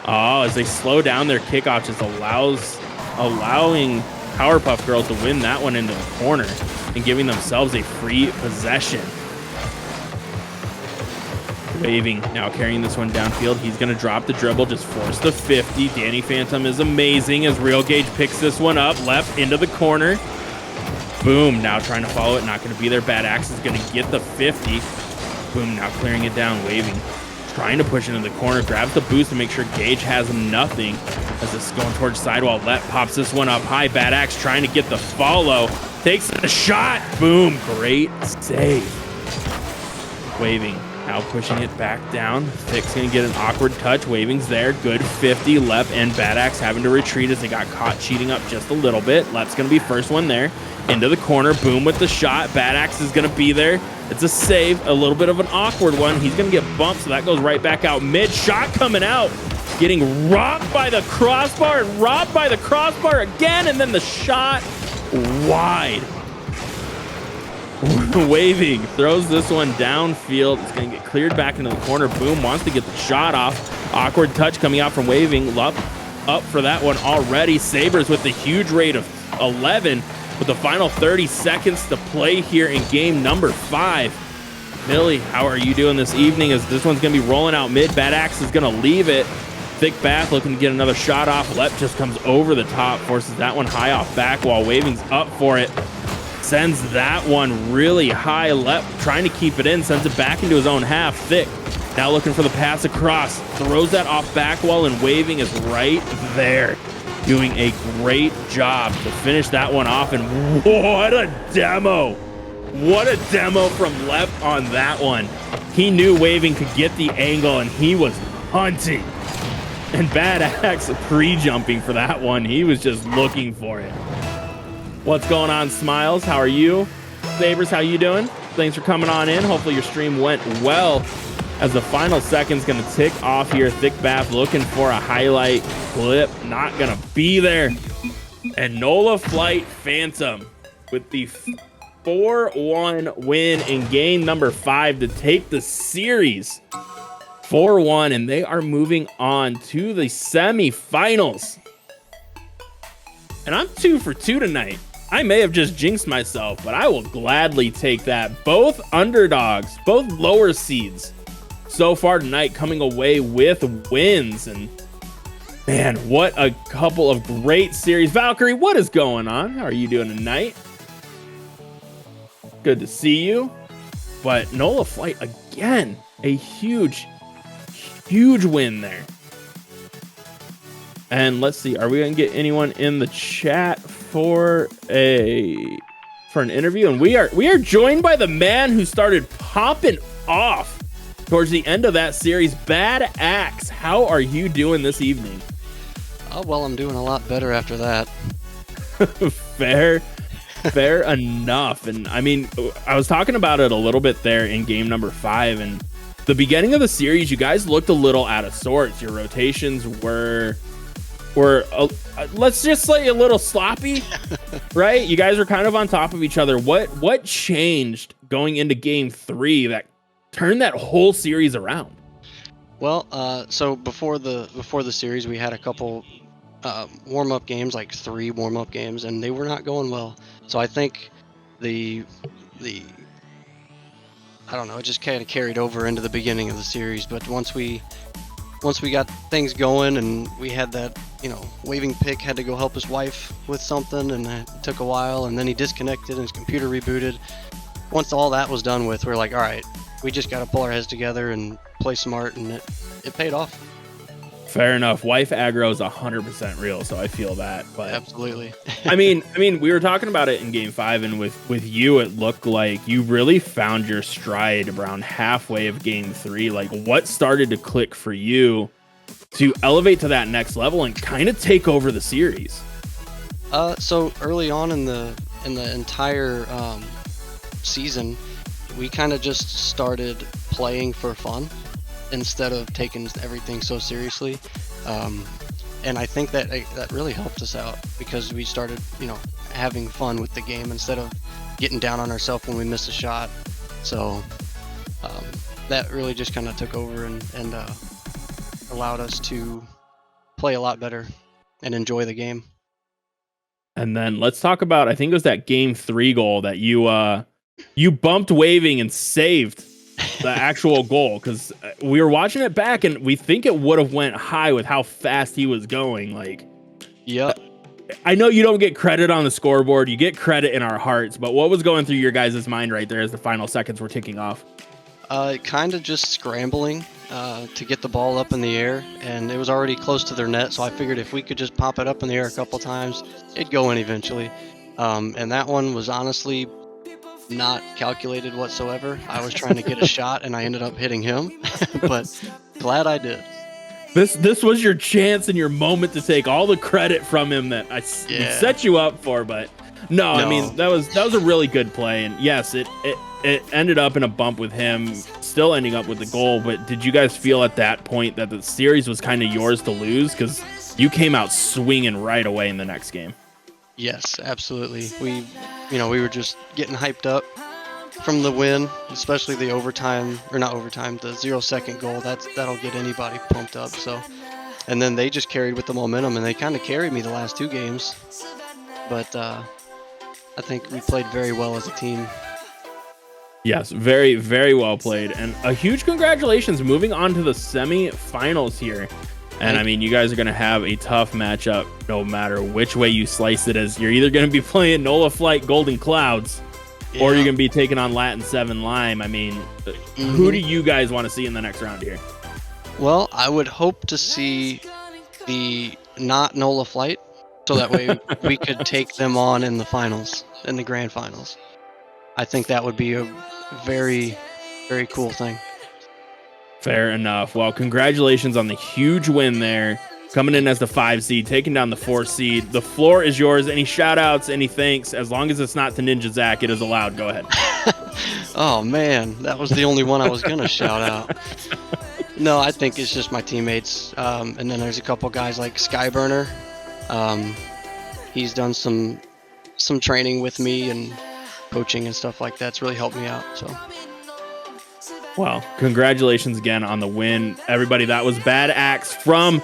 Oh, as they slow down their kickoff, just allowing Powerpuff Girls to win that one into the corner and giving themselves a free possession. Waving now carrying this one downfield. He's going to drop the dribble, just force the 50. Danny Phantom is amazing as Real Gage picks this one up, left into the corner. Boom, now trying to follow it, not going to be there. Bad Axe is going to get the 50. Boom, now clearing it down, Waving. Trying to push into the corner, grabs the boost to make sure Gage has nothing as this is going towards sidewall. Let pops this one up high. Bad Axe trying to get the follow. Takes the shot. Boom. Great save. Waving. Now pushing it back down. Thick's going to get an awkward touch. Waving's there. Good 50. Lep and Bad Axe having to retreat as they got caught cheating up just a little bit. Lep's going to be first one there. Into the corner. Boom with the shot. Bad Axe is going to be there. It's a save, a little bit of an awkward one. He's going to get bumped, so that goes right back out mid. Shot coming out, getting robbed by the crossbar and robbed by the crossbar again, and then the shot wide. Waving throws this one downfield. It's going to get cleared back into the corner. Boom wants to get the shot off. Awkward touch coming out from Waving. Up for that one already. Sabres with the huge rate of 11. With the final 30 seconds to play here in game number 5. Millie, how are you doing this evening as this one's going to be rolling out mid? Bad Axe is going to leave it. Thick Bath looking to get another shot off. Lep just comes over the top, forces that one high off back while Waving's up for it. Sends that one really high. Lep trying to keep it in, sends it back into his own half. Thick now looking for the pass across. Throws that off back wall, and Waving is right there. Doing a great job to finish that one off, and what a demo. What a demo from Lep on that one. He knew Waving could get the angle, and he was hunting. And Bad Axe pre-jumping for that one. He was just looking for it. What's going on, Smiles? How are you? Sabres, how you doing? Thanks for coming on in. Hopefully your stream went well. As the final second's going to tick off here, Thick Bath looking for a highlight clip. Not going to be there. And Nola Flight Phantom with the 4-1 win in game number 5 to take the series 4-1. And they are moving on to the semifinals. And I'm 2 for 2 tonight. I may have just jinxed myself, but I will gladly take that. Both underdogs, both lower seeds so far tonight coming away with wins. And man, what a couple of great series. Valkyrie, what is going on? How are you doing tonight? Good to see you. But Nola Flight again, a huge win there. And let's see, are we gonna get anyone in the chat for an interview? And we are joined by the man who started popping off towards the end of that series, Bad Axe. How are you doing this evening? Oh, well, I'm doing a lot better after that. Fair enough. And I mean, I was talking about it a little bit there in game number 5, and the beginning of the series, you guys looked a little out of sorts. Your rotations were let's just say a little sloppy, right? You guys were kind of on top of each other. What changed going into game 3 that turned that whole series around? Well, so before the series, we had a couple warm-up games, like 3 warm-up games, and they were not going well. So I think the I don't know, it just kind of carried over into the beginning of the series. But once we once we got things going and we had that, waving pick had to go help his wife with something, and it took a while, and then he disconnected and his computer rebooted. Once all that was done with, we're like, all right, we just got to pull our heads together and play smart, and it paid off. Fair enough. Wife aggro is 100% real, so I feel that. But absolutely. I mean, we were talking about it in Game 5, and with you, it looked like you really found your stride around halfway of Game 3. Like, what started to click for you to elevate to that next level and kind of take over the series? So early on in the entire season, we kind of just started playing for fun instead of taking everything so seriously, and I think that really helped us out because we started having fun with the game instead of getting down on ourselves when we missed a shot. So that really just kind of took over and allowed us to play a lot better and enjoy the game. And then let's talk about, I think it was that Game 3 goal that you bumped waving and saved the actual goal, because we were watching it back and we think it would have went high with how fast he was going. Like, yep. I know you don't get credit on the scoreboard, you get credit in our hearts, but what was going through your guys' mind right there as the final seconds were ticking off? Kind of just scrambling to get the ball up in the air, and it was already close to their net, so I figured if we could just pop it up in the air a couple times, it'd go in eventually. And that one was honestly not calculated whatsoever. I was trying to get a shot and I ended up hitting him, but glad I did. This was your chance and your moment to take all the credit from him that I set you up for, but no, I mean that was a really good play, and yes, it ended up in a bump with him still ending up with the goal. But did you guys feel at that point that the series was kind of yours to lose, because you came out swinging right away in the next game? Yes, absolutely. We were just getting hyped up from the win, especially the overtime, or not overtime, the 0-second goal. That'll get anybody pumped up. So, and then they just carried with the momentum, and they kind of carried me the last two games. But I think we played very well as a team. Yes, very, very well played, and a huge congratulations moving on to the semi-finals here. And I mean, you guys are going to have a tough matchup no matter which way you slice it, as you're either going to be playing NOLA Flight Golden Clouds, or you're going to be taking on Latin 7 Lime. I mean, who do you guys want to see in the next round here? Well, I would hope to see the not NOLA Flight, so that way we could take them on in the finals, in the grand finals. I think that would be a very, very cool thing. Fair enough. Well, congratulations on the huge win there. Coming in as the 5 seed, taking down the 4 seed. The floor is yours. Any shout outs, any thanks? As long as it's not to Ninja Zach, it is allowed. Go ahead. Oh, man. That was the only one I was going to shout out. No, I think it's just my teammates. And then there's a couple guys like Skyburner. He's done some training with me and coaching and stuff like that. It's really helped me out. So. Well, congratulations again on the win, everybody. That was Bad Axe from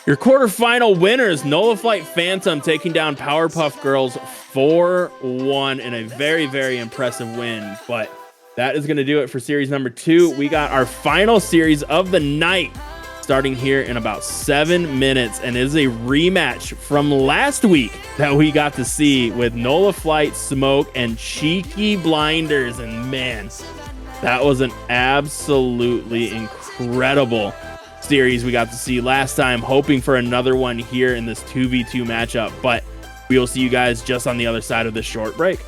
your quarterfinal winners. NOLA Flight Phantom taking down Powerpuff Girls 4-1 in a very, very impressive win. But that is going to do it for series number 2. We got our final series of the night starting here in about 7 minutes, and it is a rematch from last week that we got to see with NOLA Flight Smoke and Cheeky Blinders. And man, that was an absolutely incredible series we got to see last time, hoping for another one here in this 2v2 matchup. But we will see you guys just on the other side of this short break.